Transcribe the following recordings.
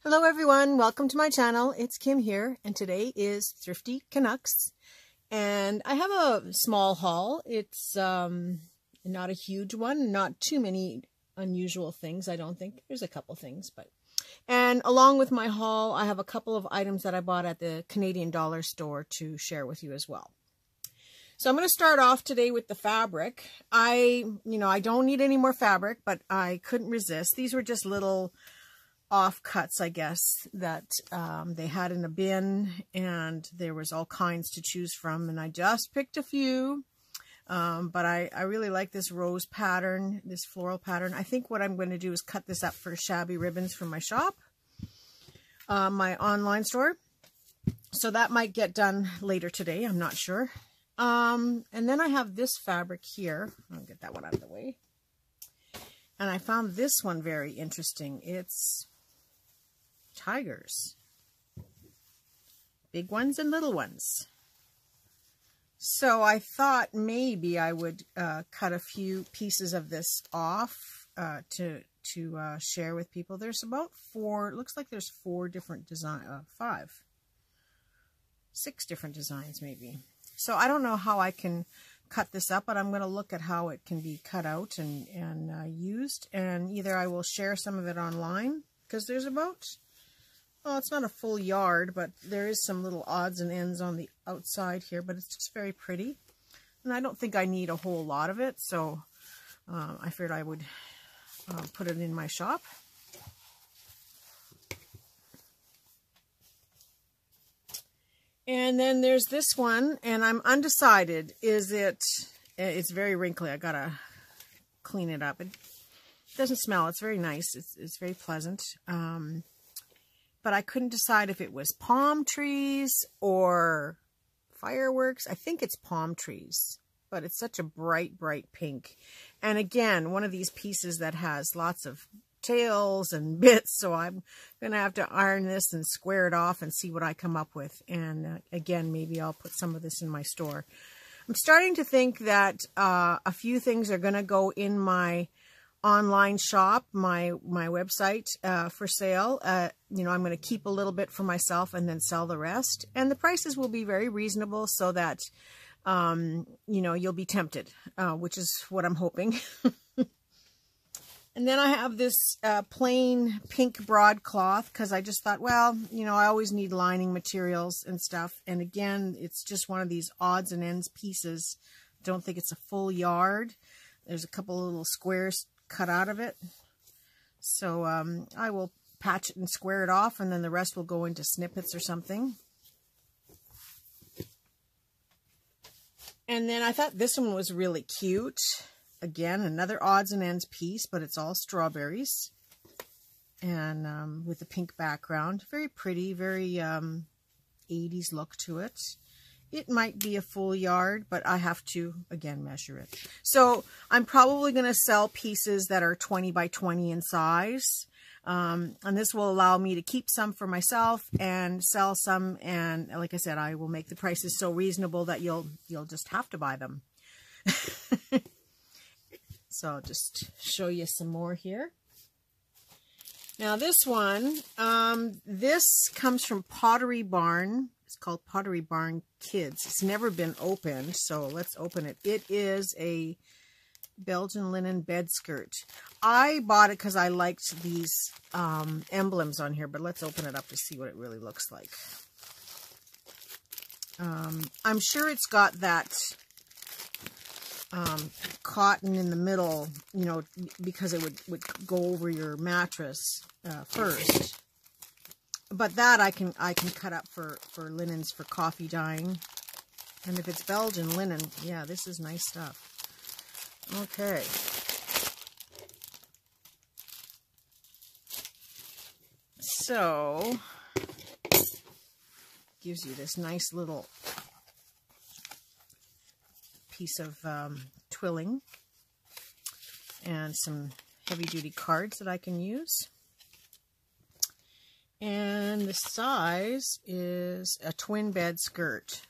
Hello everyone, welcome to my channel. It's Kim here, and today is Thrifty Canucks. And I have a small haul. It's not a huge one, not too many unusual things, I don't think. There's a couple things, but... And along with my haul, I have a couple of items that I bought at the Canadian dollar store to share with you as well. So I'm going to start off today with the fabric. I don't need any more fabric, but I couldn't resist. These were just little offcuts, I guess, that they had in a bin, and there was all kinds to choose from, and I just picked a few. But I really like this rose pattern, this floral pattern. I think what I'm going to do is cut this up for shabby ribbons from my shop, my online store. So that might get done later today, I'm not sure. And then I have this fabric here. I'll get that one out of the way. And I found this one very interesting. It's tigers. Big ones and little ones. So I thought maybe I would cut a few pieces of this off to share with people. There's about four, it looks like there's four different six different designs maybe. So I don't know how I can cut this up, but I'm going to look at how it can be cut out and used. And either I will share some of it online, because there's about, well, it's not a full yard, but there is some little odds and ends on the outside here, but it's just very pretty. And I don't think I need a whole lot of it, so I figured I would put it in my shop. And then there's this one, and I'm undecided. It's very wrinkly. I gotta clean it up. It doesn't smell. It's very nice. It's very pleasant. But I couldn't decide if it was palm trees or fireworks. I think it's palm trees, but it's such a bright, bright pink. And again, one of these pieces that has lots of tails and bits, so I'm gonna have to iron this and square it off and see what I come up with. And again, maybe I'll put some of this in my store. I'm starting to think that a few things are gonna go in my online shop, my website, for sale. I'm going to keep a little bit for myself and then sell the rest. And the prices will be very reasonable, so that you'll be tempted, which is what I'm hoping. And then I have this plain pink broadcloth, because I just thought, well, I always need lining materials and stuff. And again, it's just one of these odds and ends pieces. Don't think it's a full yard. There's a couple of little squares cut out of it. So I will patch it and square it off, and then the rest will go into snippets or something. And then I thought this one was really cute. Again, another odds and ends piece, but it's all strawberries. And with a pink background. Very pretty, very 80s look to it. It might be a full yard, but I have to, again, measure it. So I'm probably going to sell pieces that are 20 by 20 in size. And this will allow me to keep some for myself and sell some. And like I said, I will make the prices so reasonable that you'll just have to buy them. So I'll just show you some more here. Now this one, this comes from Pottery Barn. It's called Pottery Barn Kids. It's never been opened, so let's open it. It is a Belgian linen bed skirt. I bought it because I liked these emblems on here, but let's open it up to see what it really looks like. I'm sure it's got that cotton in the middle, because it would go over your mattress first. But that I can cut up for linens for coffee dyeing. And if it's Belgian linen, yeah, this is nice stuff. Okay. So, gives you this nice little piece of twilling and some heavy-duty cards that I can use. And the size is a twin bed skirt.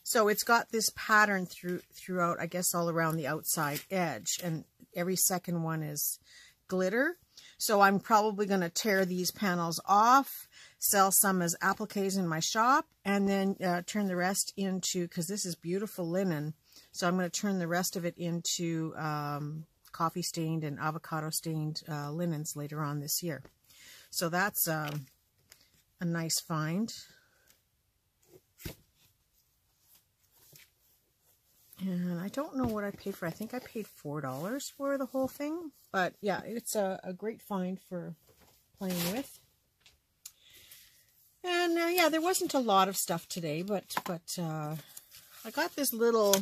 So it's got this pattern throughout, I guess all around the outside edge, and every second one is glitter. So I'm probably going to tear these panels off, sell some as appliques in my shop, and then turn the rest into, because this is beautiful linen, so I'm going to turn the rest of it into coffee stained and avocado stained linens later on this year. So that's a nice find. And I don't know what I paid for. I think I paid $4 for the whole thing. But yeah, it's a great find for playing with. And yeah, there wasn't a lot of stuff today, but I got this little,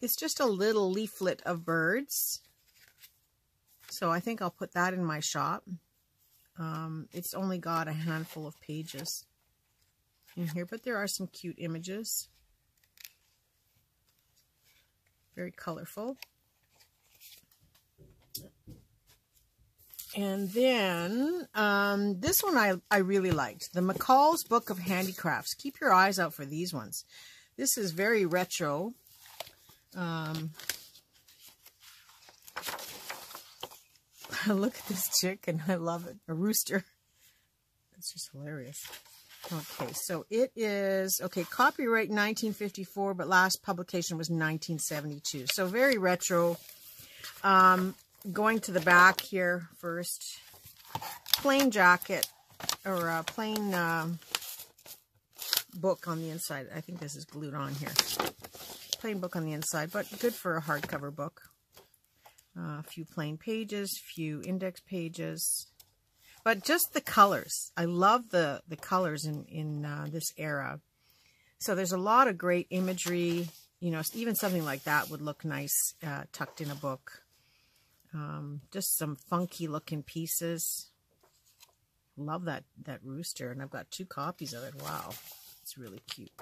it's just a little leaflet of birds. So I think I'll put that in my shop. It's only got a handful of pages in here, but there are some cute images. Very colorful. And then this one I really liked. The McCalls Book of Handicrafts. Keep your eyes out for these ones. This is very retro. Look at this chicken. I love it. A rooster. That's just hilarious. Okay, so it is, okay, copyright 1954, but last publication was 1972. So very retro. Going to the back here first. Plain jacket, or a plain book on the inside. I think this is glued on here. Plain book on the inside, but good for a hardcover book. A few plain pages, few index pages. But just the colors. I love the colors in this era. So there's a lot of great imagery. You know, even something like that would look nice tucked in a book. Just some funky looking pieces. Love that rooster. And I've got 2 copies of it. Wow. It's really cute.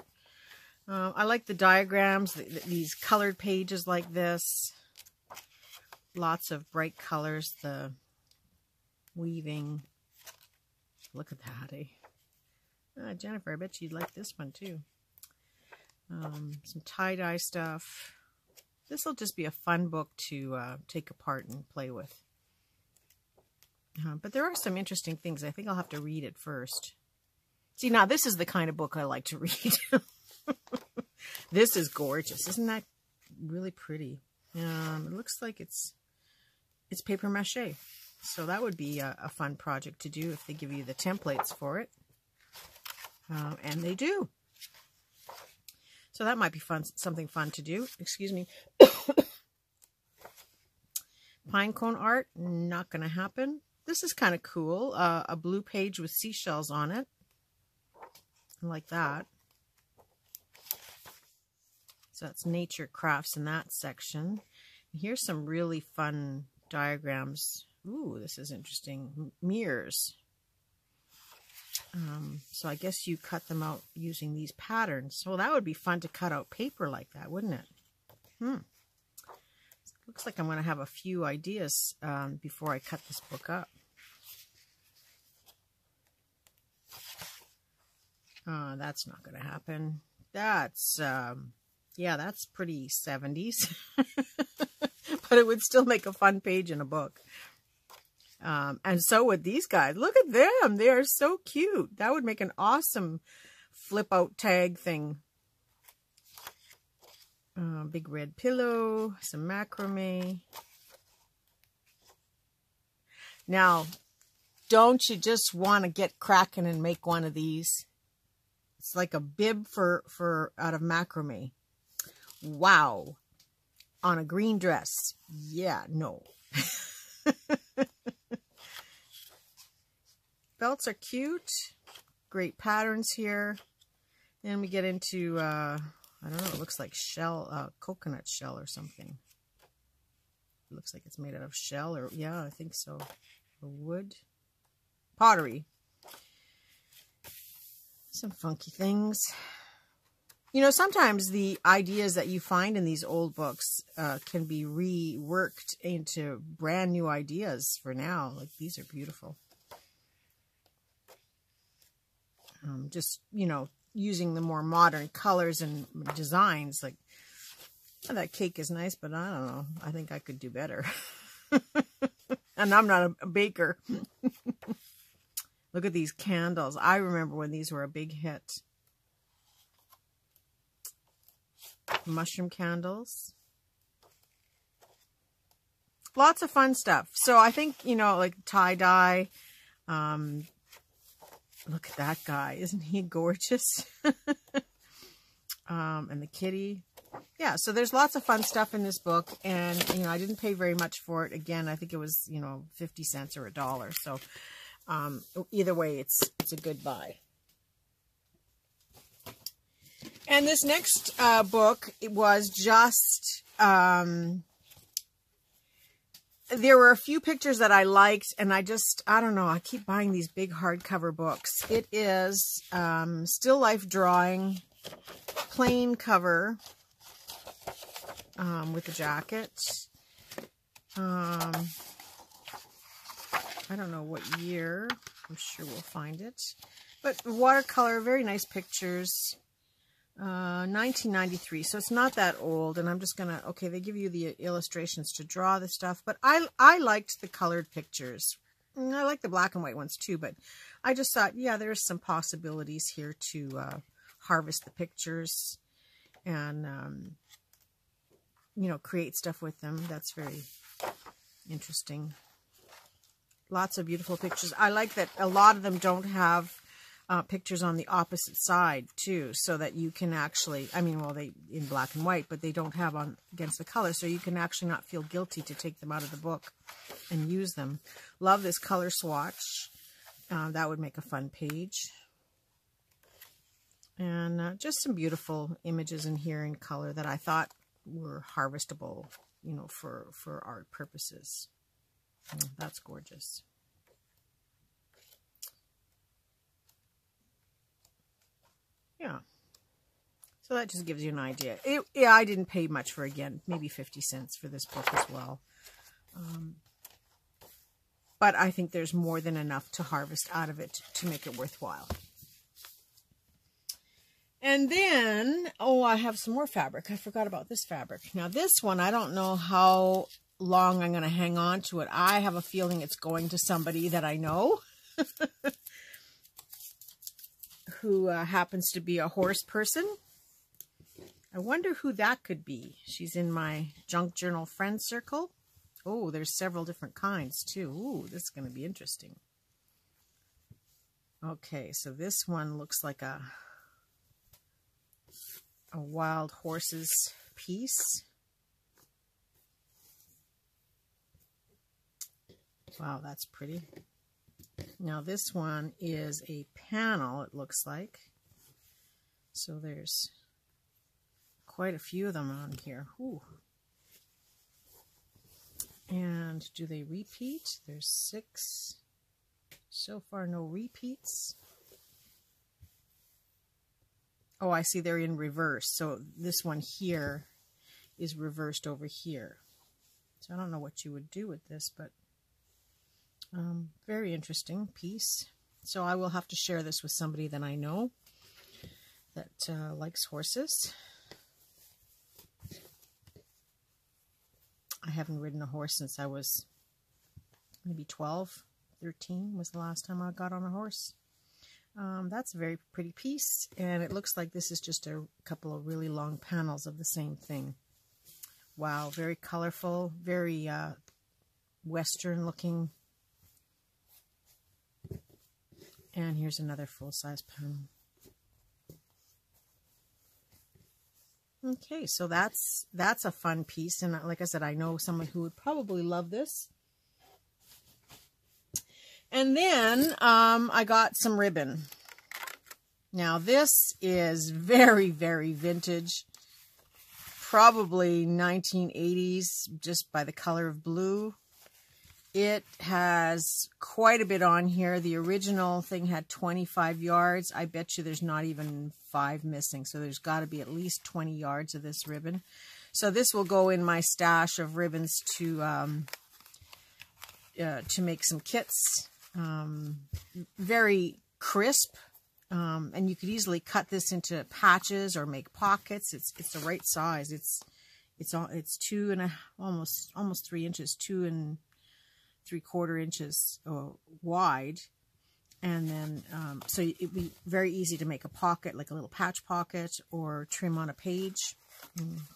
I like the diagrams, these colored pages like this. Lots of bright colors. The weaving. Look at that, eh? Jennifer, I bet you'd like this one too. Some tie-dye stuff. This will just be a fun book to take apart and play with. But there are some interesting things. I think I'll have to read it first. See, now this is the kind of book I like to read. This is gorgeous. Isn't that really pretty? It looks like it's paper mache. So that would be a fun project to do if they give you the templates for it. And they do. So that might be fun, something fun to do. Excuse me. Pine cone art, not going to happen. This is kind of cool. A blue page with seashells on it. I like that. So that's nature crafts in that section. And here's some really fun diagrams. Ooh, this is interesting. Mirrors. So I guess you cut them out using these patterns. Well, that would be fun to cut out paper like that, wouldn't it? Looks like I'm going to have a few ideas before I cut this book up. That's not going to happen. That's, yeah, that's pretty 70s. But it would still make a fun page in a book. And so would these guys. Look at them. They are so cute. That would make an awesome flip out tag thing. Big red pillow, some macrame. Now, don't you just want to get cracking and make one of these? It's like a bib for out of macrame. Wow. On a green dress. Yeah, no. Belts are cute. Great patterns here. Then we get into, I don't know, it looks like shell, coconut shell or something. It looks like it's made out of shell, or, yeah, I think so. Or wood. Pottery. Some funky things. You know, sometimes the ideas that you find in these old books can be reworked into brand new ideas for now. Like, these are beautiful. Just, you know, using the more modern colors and designs. Like, oh, that cake is nice, but I don't know. I think I could do better. And I'm not a baker. Look at these candles. I remember when these were a big hit. Mushroom candles. Lots of fun stuff. So I think, you know, like tie-dye. Look at that guy. Isn't he gorgeous? And the kitty. Yeah, so there's lots of fun stuff in this book. And, you know, I didn't pay very much for it. Again, I think it was, you know, 50 cents or $1. So either way, it's a good buy. And this next book, it was just, there were a few pictures that I liked, and I don't know, I keep buying these big hardcover books. It is still life drawing, plain cover with a jacket. I don't know what year. I'm sure we'll find it. But watercolor, very nice pictures. 1993, so it's not that old. And I'm just gonna, okay, they give you the illustrations to draw the stuff, but I liked the colored pictures. I like the black and white ones too, but I just thought, yeah, there's some possibilities here to harvest the pictures and you know, create stuff with them. That's very interesting. Lots of beautiful pictures. I like that a lot of them don't have pictures on the opposite side too, so that you can actually, I mean, well, they in black and white, but they don't have on against the color, so you can actually not feel guilty to take them out of the book and use them. Love this color swatch. That would make a fun page. And just some beautiful images in here in color that I thought were harvestable, you know, for art purposes. That's gorgeous. Yeah. So that just gives you an idea. Yeah, I didn't pay much for, again, maybe 50 cents for this book as well. But I think there's more than enough to harvest out of it to make it worthwhile. And then, oh, I have some more fabric. I forgot about this fabric. Now this one, I don't know how long I'm going to hang on to it. I have a feeling it's going to somebody that I know. Who happens to be a horse person. I wonder who that could be. She's in my junk journal friend circle. Oh, there's several different kinds too. Ooh, this is going to be interesting. Okay, so this one looks like a wild horses piece. Wow, that's pretty. Now this one is a panel, it looks like. So there's quite a few of them on here. Ooh. And do they repeat? There's 6. So far, no repeats. Oh, I see they're in reverse. So this one here is reversed over here. So I don't know what you would do with this, but very interesting piece. So I will have to share this with somebody that I know that likes horses. I haven't ridden a horse since I was maybe 12, 13 was the last time I got on a horse. That's a very pretty piece, and it looks like this is just a couple of really long panels of the same thing. Wow, very colorful, very Western looking. And here's another full-size panel. Okay, so that's a fun piece, and like I said, I know someone who would probably love this. And then I got some ribbon. Now this is very, very vintage, probably 1980s, just by the color of blue. It has quite a bit on here. The original thing had 25 yards. I bet you there's not even 5 missing. So there's got to be at least 20 yards of this ribbon. So this will go in my stash of ribbons to make some kits. Very crisp. And you could easily cut this into patches or make pockets. It's the right size. It's 2.5, almost 3 inches, 2 3/4 inches wide. And then, so it'd be very easy to make a pocket, like a little patch pocket, or trim on a page.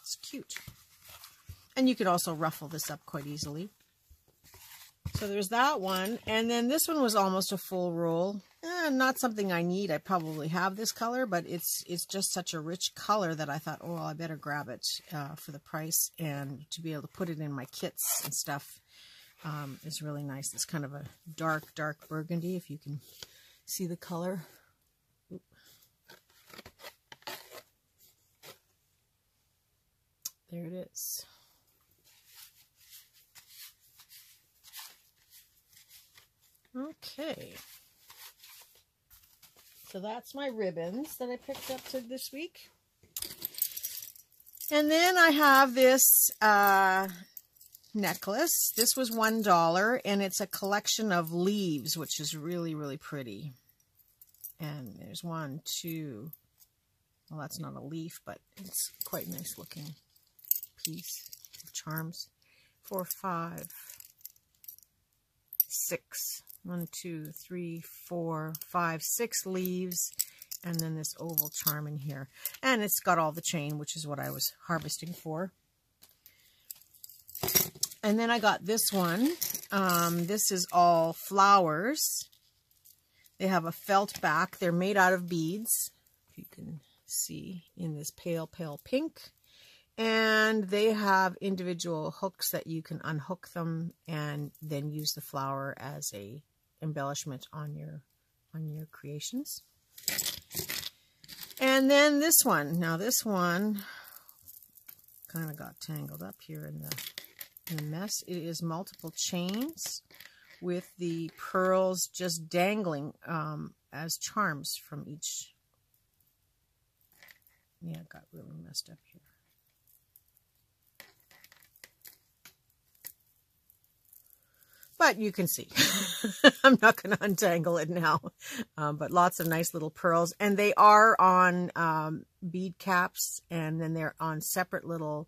It's cute. And you could also ruffle this up quite easily. So there's that one. And then this one was almost a full roll. Not something I need. I probably have this color, but it's just such a rich color that I thought, oh, I better grab it for the price, and to be able to put it in my kits and stuff is really nice. It's kind of a dark burgundy, if you can see the color. Oop. There it is. Okay. So that's my ribbons that I picked up this week. And then I have this necklace. This was $1, and it's a collection of leaves, which is really, really pretty. And there's 1, 2. Well, that's not a leaf, but it's quite a nice looking piece of charms. 4, 5, 6. 1, 2, 3, 4, 5, 6 leaves, and then this oval charm in here. And it's got all the chain, which is what I was harvesting for. And then I got this one. This is all flowers. They have a felt back. They're made out of beads, if you can see, in this pale, pale pink. And they have individual hooks that you can unhook them and then use the flower as a embellishment on your creations. And then this one. Now this one kind of got tangled up here in the mess. It is multiple chains with the pearls just dangling as charms from each. Yeah, it got really messed up here. But you can see. I'm not going to untangle it now. But lots of nice little pearls. And they are on bead caps. And then they're on separate little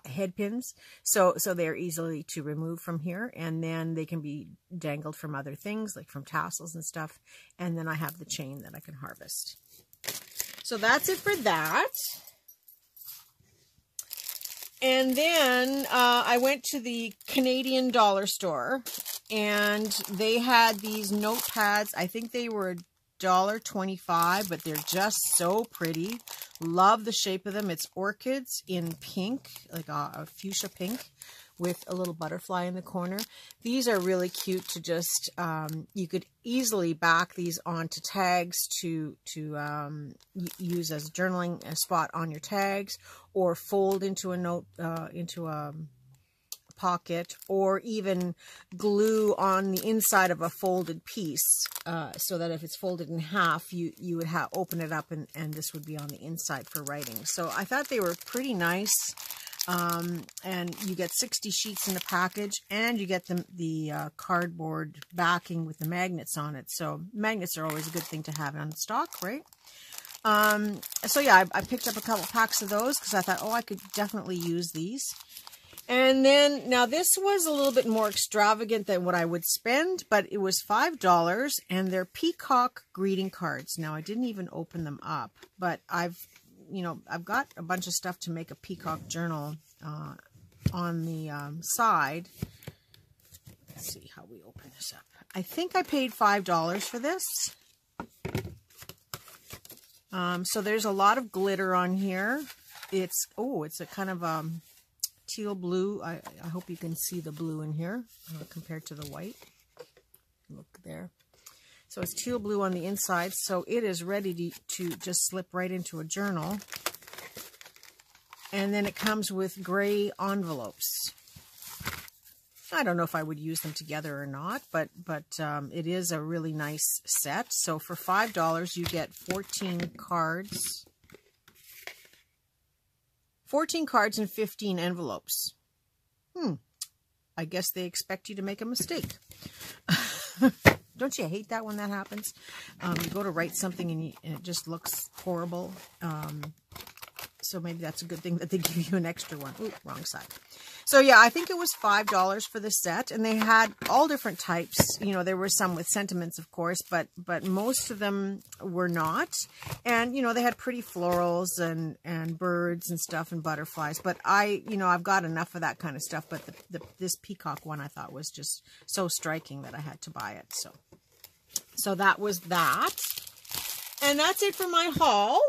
head pins. So they're easily to remove from here. And then they can be dangled from other things, like from tassels and stuff. And then I have the chain that I can harvest. So that's it for that. And then I went to the Canadian dollar store, and they had these Notepads. I think they were $1.25, but they're just so pretty. Love the shape of them. It's orchids in pink, like a fuchsia pink, with a little butterfly in the corner. These are really cute to just, you could easily back these onto tags to use as a journaling spot on your tags, or fold into a note, into a pocket, or even glue on the inside of a folded piece, so that if it's folded in half, you would open it up and this would be on the inside for writing. So I thought they were pretty nice. And you get 60 sheets in the package, and you get the cardboard backing with the magnets on it. So magnets are always a good thing to have on stock, right? So yeah, I picked up a couple packs of those because I thought, oh, I could definitely use these. And then, now this was a little bit more extravagant than what I would spend, but it was $5, and they're peacock greeting cards. Now, I didn't even open them up, but I've got a bunch of stuff to make a peacock journal on the side. Let's see how we open this up. I think I paid $5 for this. So there's a lot of glitter on here. It's a kind of teal blue. I hope you can see the blue in here compared to the white. Look there. So it's teal blue on the inside, so it is ready to just slip right into a journal. And then it comes with gray envelopes. I don't know if I would use them together or not, but it is a really nice set. So for $5, you get 14 cards. 14 cards and 15 envelopes. I guess they expect you to make a mistake. Don't you hate that when that happens? You go to write something and it just looks horrible. So maybe that's a good thing that they give you an extra one. Ooh, wrong side. So yeah, I think it was $5 for the set, and they had all different types. You know, there were some with sentiments, of course, but most of them were not. And, you know, they had pretty florals and birds and stuff and butterflies. But I've got enough of that kind of stuff. But this peacock one I thought was just so striking that I had to buy it. So that was that. And that's it for my haul.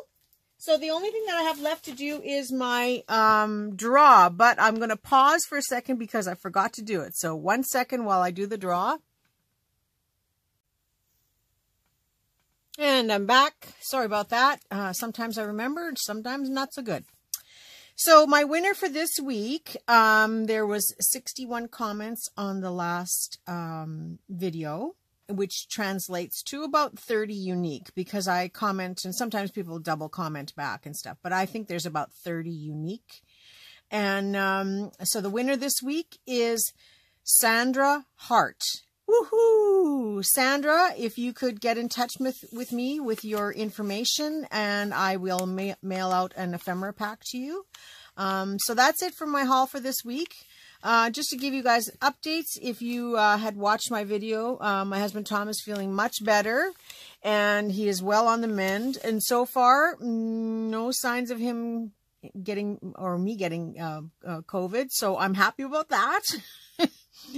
So the only thing that I have left to do is my draw, but I'm going to pause for a second because I forgot to do it. So 1 second while I do the draw. And I'm back. Sorry about that. Sometimes I remember, sometimes not so good. So my winner for this week, there was 61 comments on the last video, which translates to about 30 unique, because I comment, and sometimes people double comment back and stuff, but I think there's about 30 unique. And so the winner this week is Sandra Hart. Woohoo! Sandra, if you could get in touch with me with your information, and I will mail out an ephemera pack to you. So that's it for my haul for this week. Just to give you guys updates, if you had watched my video, my husband Tom is feeling much better, and he is well on the mend. And so far, no signs of him getting, or me getting COVID. So I'm happy about that.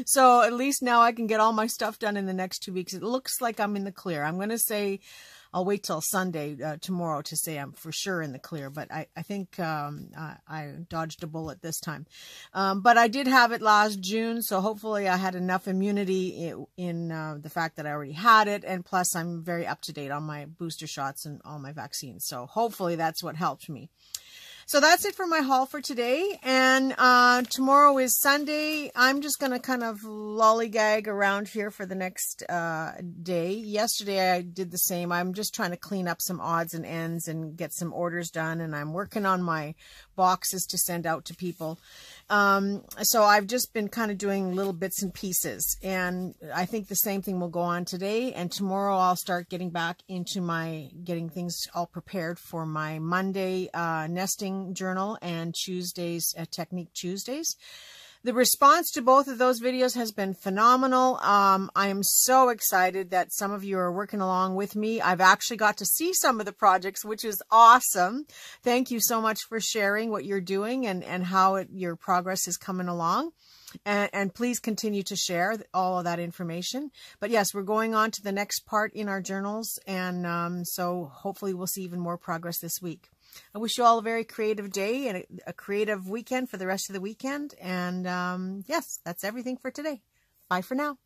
So at least now I can get all my stuff done in the next 2 weeks. It looks like I'm in the clear. I'm going to say, I'll wait till Sunday, tomorrow, to say I'm for sure in the clear. But I think I dodged a bullet this time. But I did have it last June, so hopefully I had enough immunity in the fact that I already had it. And plus, I'm very up to date on my booster shots and all my vaccines. So hopefully that's what helped me. So that's it for my haul for today. And tomorrow is Sunday. I'm just going to kind of lollygag around here for the next day. Yesterday I did the same. I'm just trying to clean up some odds and ends and get some orders done. And I'm working on my boxes to send out to people. So I've just been kind of doing little bits and pieces. And I think the same thing will go on today. And tomorrow I'll start getting back into getting things all prepared for my Monday nesting journal and Tuesdays, Technique Tuesdays. The response to both of those videos has been phenomenal. I am so excited that some of you are working along with me. I've actually got to see some of the projects, which is awesome. Thank you so much for sharing what you're doing and how your progress is coming along. And please continue to share all of that information. But yes, we're going on to the next part in our journals. And so hopefully we'll see even more progress this week. I wish you all a very creative day and a creative weekend for the rest of the weekend. And yes, that's everything for today. Bye for now.